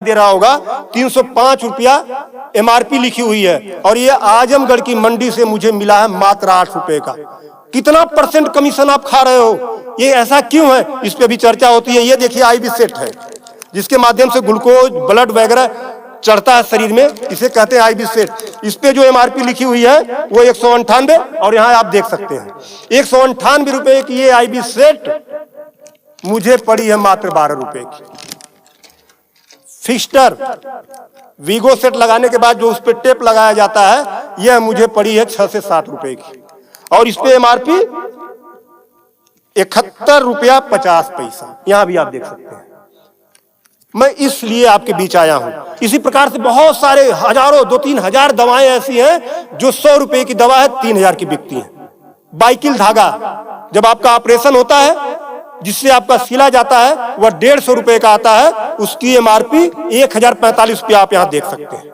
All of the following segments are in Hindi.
दे रहा होगा 305 रुपया MRP लिखी हुई है, और ये आजमगढ़ की मंडी से मुझे मिला है मात्र 8 रुपए का। कितना % कमीशन आप खा रहे हो? ये ऐसा क्यों है? इस पे भी चर्चा होती है। ये देखिए IB सेट है, जिसके माध्यम से ग्लूकोज ब्लड वगैरह चढ़ता है शरीर में, इसे कहते हैं IB सेट। इस पे जो MRP लिखी हुई है वो 198, और यहाँ आप देख सकते हैं 198 रुपए की ये IB सेट मुझे पड़ी है मात्र 12 रुपए की। फिक्स्टर वीगो सेट लगाने के बाद जो उस पर टेप लगाया जाता है, यह मुझे पड़ी है 6 से 7 रुपए की, और इस पे MRP 71 रुपया 50 पैसा। यहां भी आप देख सकते हैं। मैं इसलिए आपके बीच आया हूं। इसी प्रकार से बहुत सारे हजारों 2-3 हजार दवाएं ऐसी हैं जो 100 रुपए की दवा है 3000 की बिकती हैं। बाइकिल धागा जब आपका ऑपरेशन होता है, जिससे आपका सिला जाता है, वह 150 रुपए का आता है, उसकी MRP 1045 रुपया आप यहां देख सकते हैं।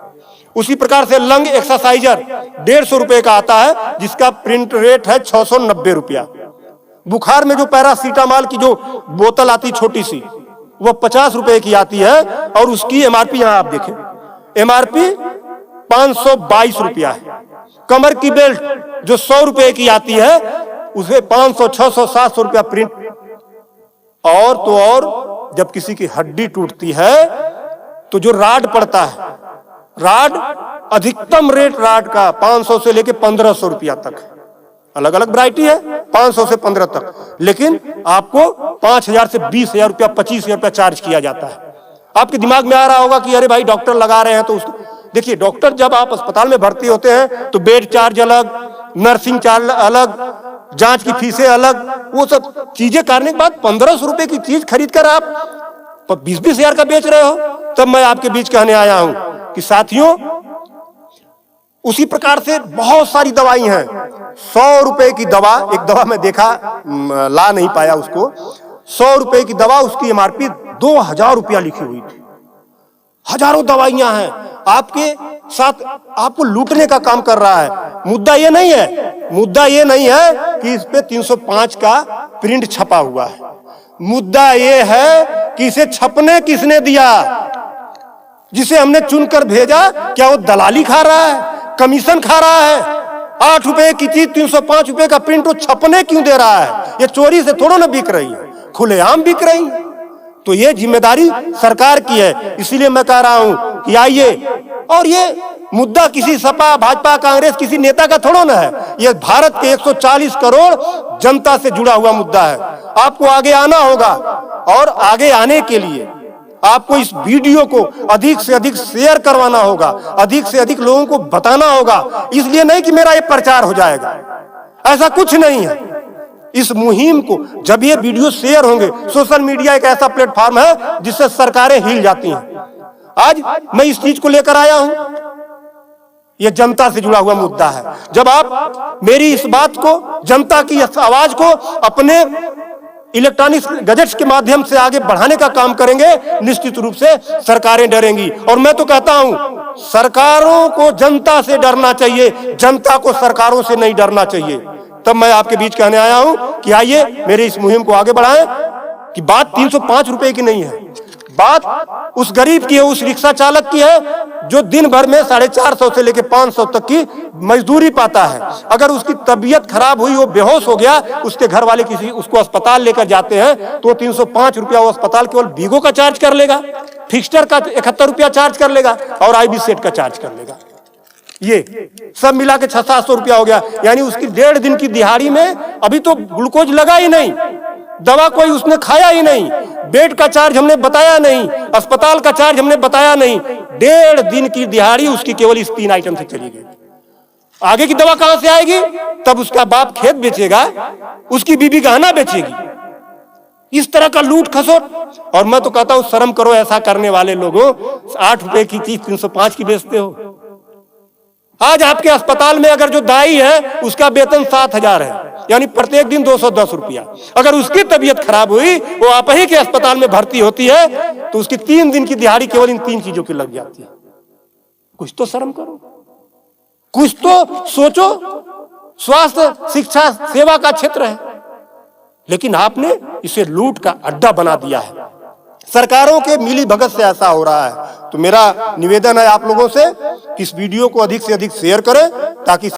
उसी प्रकार से लंग एक्सरसाइजर 150 रुपए का आता है, जिसका प्रिंट रेट है 690 रुपया। बुखार में जो पैरासीटामॉल की जो बोतल आती छोटी सी, वह 50 रुपए की आती है, और उसकी MRP यहां आप देखें MRP 522 रुपया है। कमर की बेल्ट जो 100 रुपए की आती है, उसे 500, 600, 700 रुपया प्रिंट। और तो और जब किसी की हड्डी टूटती है तो जो राड पड़ता है, राड अधिकतम रेट राड का 500 से लेके 1500 रुपया तक, अलग अलग वैरायटी है, 500 से 15 तक, लेकिन आपको 5000 से 20,000 रुपया 25,000 रुपया चार्ज किया जाता है। आपके दिमाग में आ रहा होगा कि अरे भाई डॉक्टर लगा रहे हैं तो उसको देखिए। डॉक्टर जब आप अस्पताल में भर्ती होते हैं तो बेड चार्ज अलग, नर्सिंग चार्ज अलग, जांच की फीसें अलग, वो सब चीजें करने के बाद 1500 रुपए की चीज खरीद कर आप 20-20 हजार का बेच रहे हो। तब मैं आपके बीच कहने आया हूं कि साथियों, उसी प्रकार से बहुत सारी दवाई हैं। 100 रुपए की दवा, एक दवा मैं देखा, ला नहीं पाया उसको, 100 रुपए की दवा, उसकी MRP 2000 रुपया लिखी हुई थी। हजारों दवाइयां हैं, आपके साथ आपको लूटने का काम कर रहा है। मुद्दा ये नहीं है कि इस पे 305 का प्रिंट छपा हुआ है। मुद्दा ये है कि इसे छपने किसने दिया? जिसे हमने चुनकर भेजा, क्या वो दलाली खा रहा है, कमीशन खा रहा है? 8 रुपए की चीज 305 रुपए का प्रिंट वो छपने क्यों दे रहा है? ये चोरी से थोड़ा ना बिक रही है, खुलेआम बिक रही है। तो ये जिम्मेदारी सरकार की है। इसीलिए मैं कह रहा हूं कि आइए, और ये मुद्दा किसी सपा, भाजपा, कांग्रेस, किसी नेता का थोड़ा ना है। ये भारत के 140 करोड़ जनता से जुड़ा हुआ मुद्दा है। आपको आगे आना होगा, और आगे आने के लिए आपको इस वीडियो को अधिक से अधिक शेयर करवाना होगा, अधिक से अधिक लोगों को बताना होगा। इसलिए नहीं कि मेरा ये प्रचार हो जाएगा, ऐसा कुछ नहीं है। इस मुहिम को जब ये वीडियो शेयर होंगे, सोशल मीडिया एक ऐसा प्लेटफॉर्म है जिससे सरकारें हिल जाती हैं। आज मैं इस चीज को लेकर आया हूं, ये जनता से जुड़ा हुआ मुद्दा है। जब आप मेरी इस बात को, जनता की इस आवाज को अपने इलेक्ट्रॉनिक गैजेट्स के माध्यम से आगे बढ़ाने का काम करेंगे, निश्चित रूप से सरकारें डरेंगी। और मैं तो कहता हूं, सरकारों को जनता से डरना चाहिए, जनता को सरकारों से नहीं डरना चाहिए। तब मैं आपके बीच कहने आया हूं कि आइए मेरे इस मुहिम को आगे बढ़ाएं। कि बात 305 रुपए की नहीं है, बात उस गरीब की है, उस रिक्शा चालक की है जो दिन भर में 450 से लेकर 500 तक की मजदूरी पाता है। अगर उसकी तबीयत खराब हुई, वो बेहोश हो गया, उसके घर वाले किसी उसको अस्पताल लेकर जाते हैं, तो 305 रुपया वो अस्पताल केवल वीगो का चार्ज कर लेगा, फिक्स्टर का 71 रुपया चार्ज कर लेगा, और IB सेट का चार्ज कर लेगा। ये सब मिला के 600-700 रुपया हो गया। यानी उसकी 1.5 दिन की दिहाड़ी में अभी तो ग्लूकोज लगा ही नहीं, दवा कोई उसने खाया ही नहीं, बेड का चार्ज हमने बताया नहीं, अस्पताल का चार्ज हमने बताया नहीं। 1.5 दिन की दिहाड़ी उसकी केवल इस 3 आइटम से चली गई। आगे की दवा कहां से आएगी? तब उसका बाप खेत बेचेगा, उसकी बीबी गहना बेचेगी। इस तरह का लूट खसोट। और मैं तो कहता हूं, शर्म करो ऐसा करने वाले लोगों। 8 रुपए की चीज 305 की बेचते हो। आज आपके अस्पताल में अगर जो दाई है उसका वेतन 7,000 है, यानी प्रत्येक दिन 210 रुपया। अगर उसकी तबीयत खराब हुई, वो आप ही के अस्पताल में भर्ती होती है, तो उसकी 3 दिन की दिहाड़ी केवल इन 3 चीजों की लग जाती है। कुछ तो शर्म करो, कुछ तो सोचो। स्वास्थ्य, शिक्षा, सेवा का क्षेत्र है, लेकिन आपने इसे लूट का अड्डा बना दिया है। सरकारों के मिली भगत से ऐसा हो रहा है। तो मेरा निवेदन है आप लोगों से कि इस वीडियो को अधिक से अधिक शेयर करें ताकि